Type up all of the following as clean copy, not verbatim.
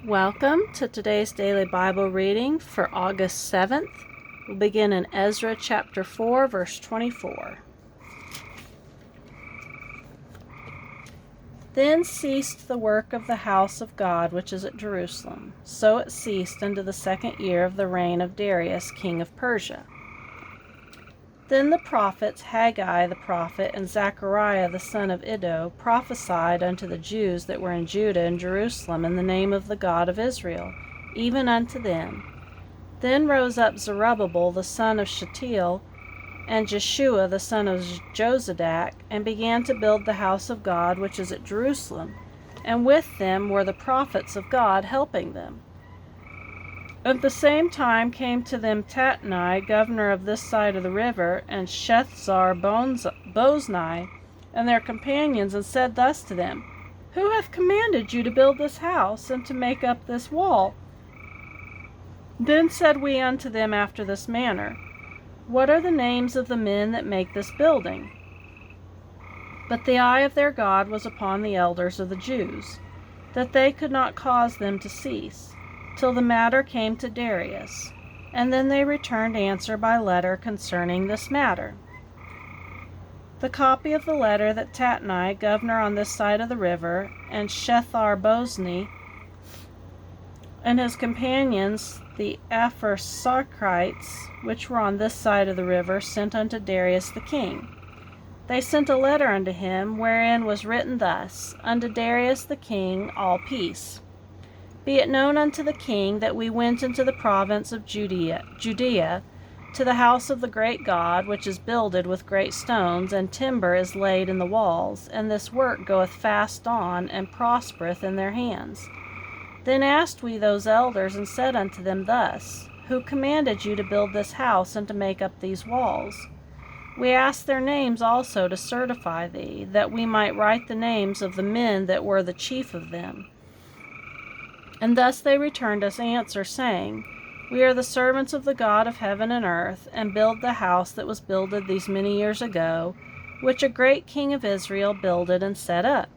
Welcome to today's daily Bible reading for August 7th. We'll begin in Ezra chapter 4, verse 24. Then ceased the work of the house of God which is at Jerusalem. So it ceased unto the 2nd year of the reign of Darius, king of Persia. Then the prophets Haggai the prophet and Zechariah the son of Iddo prophesied unto the Jews that were in Judah and Jerusalem in the name of the God of Israel, even unto them. Then rose up Zerubbabel the son of Shealtiel and Jeshua the son of Jozadak, and began to build the house of God which is at Jerusalem, and with them were the prophets of God helping them. At the same time came to them Tatnai, governor of this side of the river, and Shethzar-Bozni, and their companions, and said thus to them, Who hath commanded you to build this house, and to make up this wall? Then said we unto them after this manner, What are the names of the men that make this building? But the eye of their God was upon the elders of the Jews, that they could not cause them to cease, till the matter came to Darius, and then they returned answer by letter concerning this matter. The copy of the letter that Tatnai, governor on this side of the river, and Shethar-Bozni, and his companions, the Apharsarchites, which were on this side of the river, sent unto Darius the king. They sent a letter unto him, wherein was written thus, Unto Darius the king, all peace. Be it known unto the king that we went into the province of Judea, to the house of the great God, which is builded with great stones, and timber is laid in the walls, and this work goeth fast on, and prospereth in their hands. Then asked we those elders, and said unto them thus, Who commanded you to build this house, and to make up these walls? We asked their names also to certify thee, that we might write the names of the men that were the chief of them. And thus they returned us answer, saying, We are the servants of the God of heaven and earth, and build the house that was builded these many years ago, which a great king of Israel builded and set up.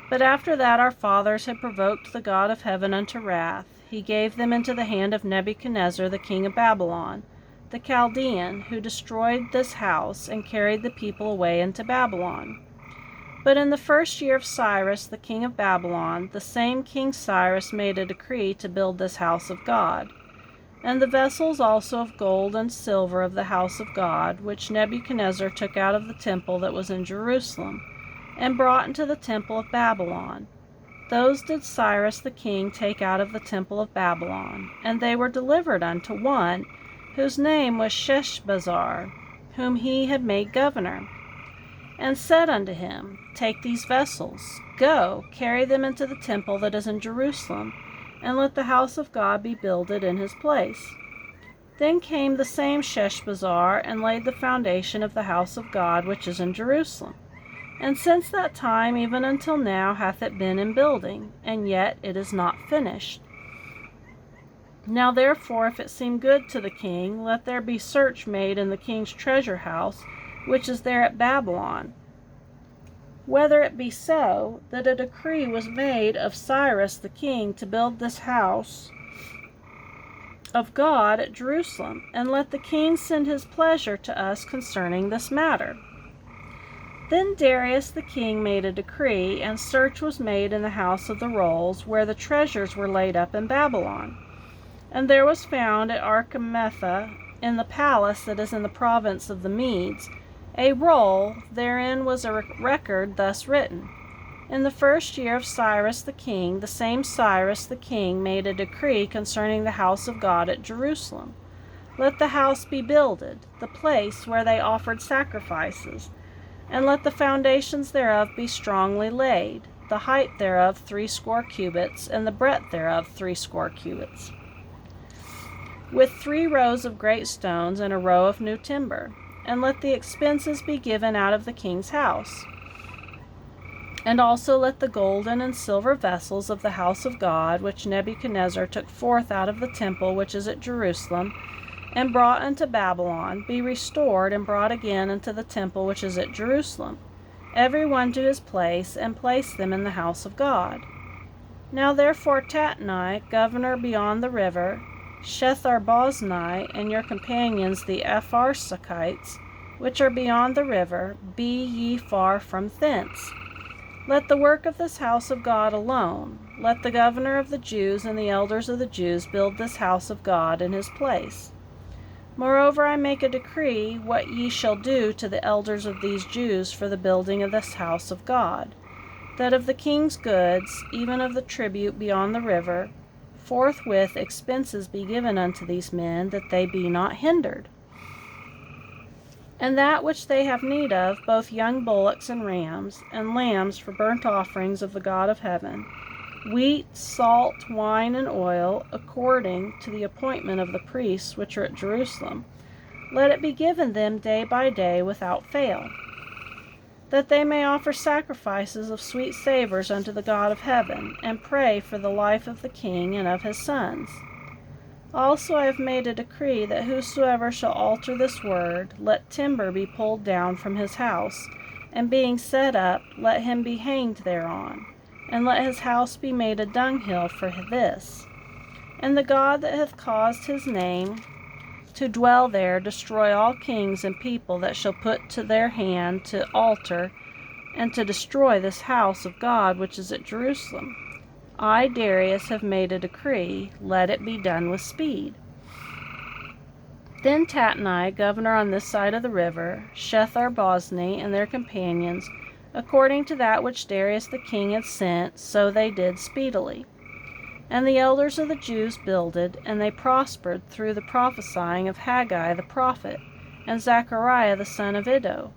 But after that our fathers had provoked the God of heaven unto wrath, he gave them into the hand of Nebuchadnezzar the king of Babylon, the Chaldean, who destroyed this house, and carried the people away into Babylon. But in the 1st year of Cyrus, the king of Babylon, the same King Cyrus made a decree to build this house of God. And the vessels also of gold and silver of the house of God, which Nebuchadnezzar took out of the temple that was in Jerusalem, and brought into the temple of Babylon, those did Cyrus the king take out of the temple of Babylon, and they were delivered unto one, whose name was Sheshbazzar, whom he had made governor, and said unto him, Take these vessels, go, carry them into the temple that is in Jerusalem, and let the house of God be builded in his place. Then came the same Sheshbazzar, and laid the foundation of the house of God which is in Jerusalem. And since that time even until now hath it been in building, and yet it is not finished. Now therefore, if it seem good to the king, let there be search made in the king's treasure house, which is there at Babylon, whether it be so, that a decree was made of Cyrus the king to build this house of God at Jerusalem, and let the king send his pleasure to us concerning this matter. Then Darius the king made a decree, and search was made in the house of the rolls, where the treasures were laid up in Babylon. And there was found at Archametha, in the palace that is in the province of the Medes, a roll, therein was a record thus written. In the 1st year of Cyrus the king, the same Cyrus the king made a decree concerning the house of God at Jerusalem. Let the house be builded, the place where they offered sacrifices, and let the foundations thereof be strongly laid, the height thereof 60 cubits, and the breadth thereof 60 cubits, with 3 rows of great stones and a row of new timber. And let the expenses be given out of the king's house. And also let the golden and silver vessels of the house of God, which Nebuchadnezzar took forth out of the temple which is at Jerusalem, and brought unto Babylon, be restored and brought again into the temple which is at Jerusalem, every one to his place, and place them in the house of God. Now therefore Tatnai, governor beyond the river, Shethar-boznai, and your companions the Apharsachites, which are beyond the river, be ye far from thence. Let the work of this house of God alone. Let the governor of the Jews and the elders of the Jews build this house of God in his place. Moreover, I make a decree what ye shall do to the elders of these Jews for the building of this house of God, that of the king's goods, even of the tribute beyond the river, forthwith expenses be given unto these men, that they be not hindered. And that which they have need of, both young bullocks and rams, and lambs for burnt offerings of the God of heaven, wheat, salt, wine, and oil, according to the appointment of the priests which are at Jerusalem, let it be given them day by day without fail, that they may offer sacrifices of sweet savors unto the God of heaven, and pray for the life of the king and of his sons. Also I have made a decree that whosoever shall alter this word, let timber be pulled down from his house, and being set up, let him be hanged thereon, and let his house be made a dunghill for this. And the God that hath caused his name to dwell there destroy all kings and people that shall put to their hand to alter and to destroy this house of God which is at Jerusalem. I, Darius, have made a decree, let it be done with speed. Then Tatnai, governor on this side of the river, Shethar-boznai, and their companions, according to that which Darius the king had sent, so they did speedily. And the elders of the Jews builded, and they prospered through the prophesying of Haggai the prophet, and Zechariah the son of Iddo.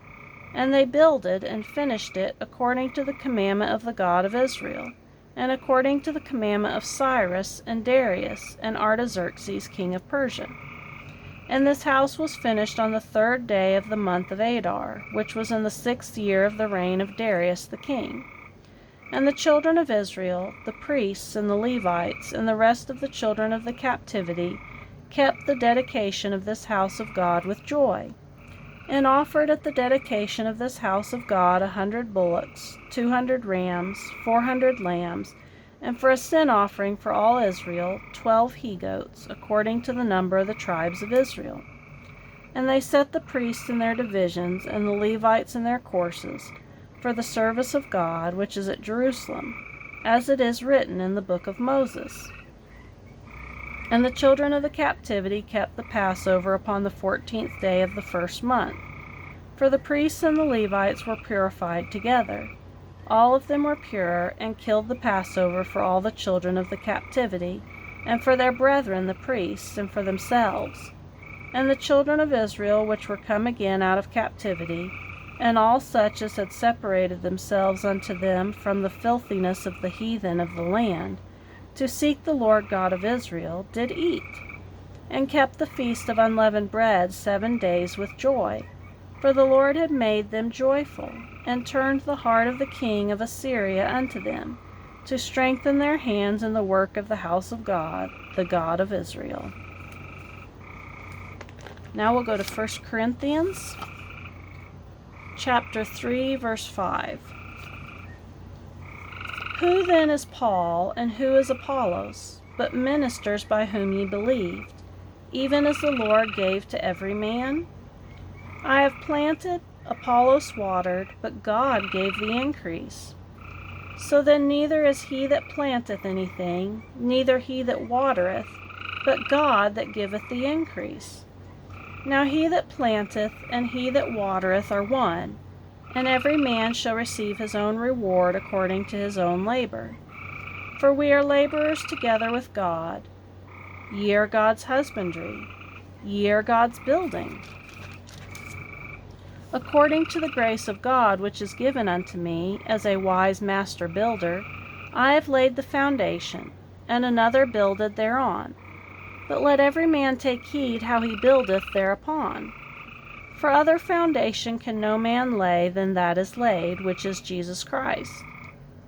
And they builded and finished it according to the commandment of the God of Israel, and according to the commandment of Cyrus and Darius and Artaxerxes king of Persia. And this house was finished on the 3rd day of the month of Adar, which was in the 6th year of the reign of Darius the king. And the children of Israel, the priests and the Levites, and the rest of the children of the captivity, kept the dedication of this house of God with joy, and offered at the dedication of this house of God 100 bullocks, 200 rams, 400 lambs, and for a sin offering for all Israel 12 he-goats, according to the number of the tribes of Israel. And they set the priests in their divisions, and the Levites in their courses, for the service of God, which is at Jerusalem, as it is written in the book of Moses. And the children of the captivity kept the Passover upon the 14th day of the 1st month. For the priests and the Levites were purified together. All of them were pure, and killed the Passover for all the children of the captivity, and for their brethren the priests, and for themselves. And the children of Israel, which were come again out of captivity, and all such as had separated themselves unto them from the filthiness of the heathen of the land, to seek the Lord God of Israel, did eat, and kept the feast of unleavened bread 7 days with joy. For the Lord had made them joyful, and turned the heart of the king of Assyria unto them, to strengthen their hands in the work of the house of God, the God of Israel. Now we'll go to 1 Corinthians chapter 3, verse 5. Who then is Paul, and who is Apollos, but ministers by whom ye believed, even as the Lord gave to every man? I have planted, Apollos watered, but God gave the increase. So then neither is he that planteth anything, neither he that watereth, but God that giveth the increase. Now he that planteth and he that watereth are one, and every man shall receive his own reward according to his own labor. For we are laborers together with God. Ye are God's husbandry, ye are God's building. According to the grace of God which is given unto me, as a wise master builder, I have laid the foundation, and another builded thereon. But let every man take heed how he buildeth thereupon. For other foundation can no man lay than that is laid, which is Jesus Christ.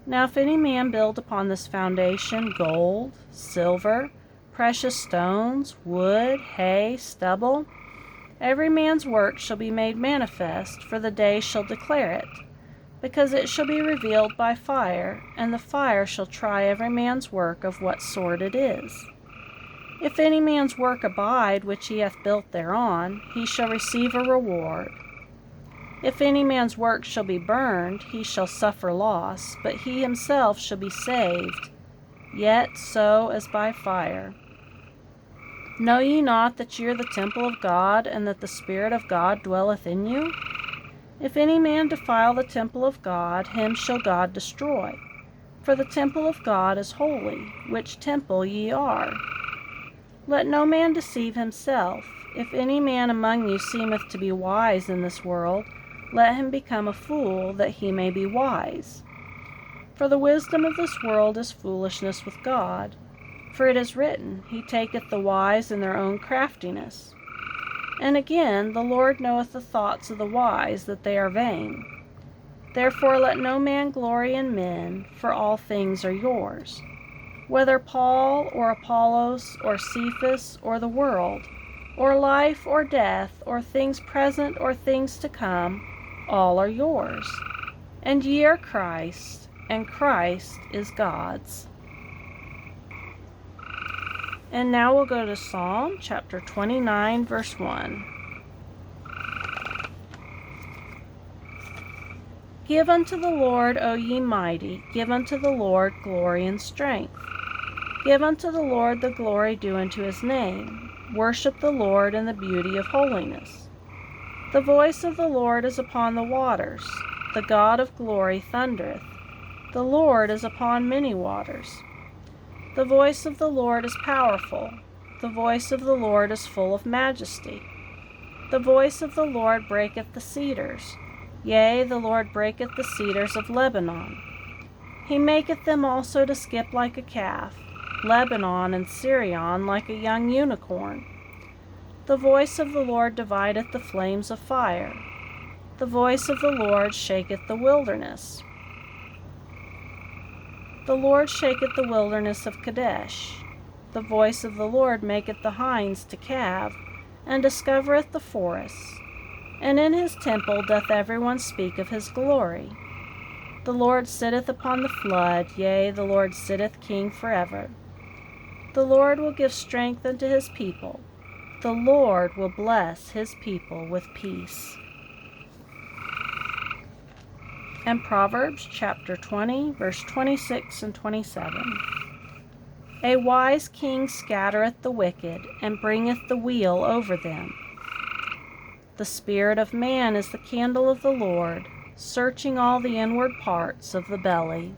Now if any man build upon this foundation gold, silver, precious stones, wood, hay, stubble, every man's work shall be made manifest, for the day shall declare it, because it shall be revealed by fire, and the fire shall try every man's work of what sort it is. If any man's work abide which he hath built thereon, he shall receive a reward. If any man's work shall be burned, he shall suffer loss, but he himself shall be saved, yet so as by fire. Know ye not that ye are the temple of God, and that the Spirit of God dwelleth in you? If any man defile the temple of God, him shall God destroy. For the temple of God is holy, which temple ye are. Let no man deceive himself. If any man among you seemeth to be wise in this world, let him become a fool, that he may be wise. For the wisdom of this world is foolishness with God. For it is written, He taketh the wise in their own craftiness. And again, the Lord knoweth the thoughts of the wise, that they are vain. Therefore let no man glory in men, for all things are yours. Whether Paul, or Apollos, or Cephas, or the world, or life, or death, or things present, or things to come, all are yours. And ye are Christ, and Christ is God's. And now we'll go to Psalm chapter 29, verse 1. Give unto the Lord, O ye mighty, give unto the Lord glory and strength. Give unto the Lord the glory due unto his name. Worship the Lord in the beauty of holiness. The voice of the Lord is upon the waters. The God of glory thundereth. The Lord is upon many waters. The voice of the Lord is powerful. The voice of the Lord is full of majesty. The voice of the Lord breaketh the cedars. Yea, the Lord breaketh the cedars of Lebanon. He maketh them also to skip like a calf, Lebanon and Syrian like a young unicorn. The voice of the Lord divideth the flames of fire. The voice of the Lord shaketh the wilderness. The Lord shaketh the wilderness of Kadesh. The voice of the Lord maketh the hinds to calve, and discovereth the forests. And in his temple doth every one speak of his glory. The Lord sitteth upon the flood, yea, the Lord sitteth king forever. The Lord will give strength unto his people. The Lord will bless his people with peace. And Proverbs chapter 20, verse 26 and 27. A wise king scattereth the wicked, and bringeth the wheel over them. The spirit of man is the candle of the Lord, searching all the inward parts of the belly.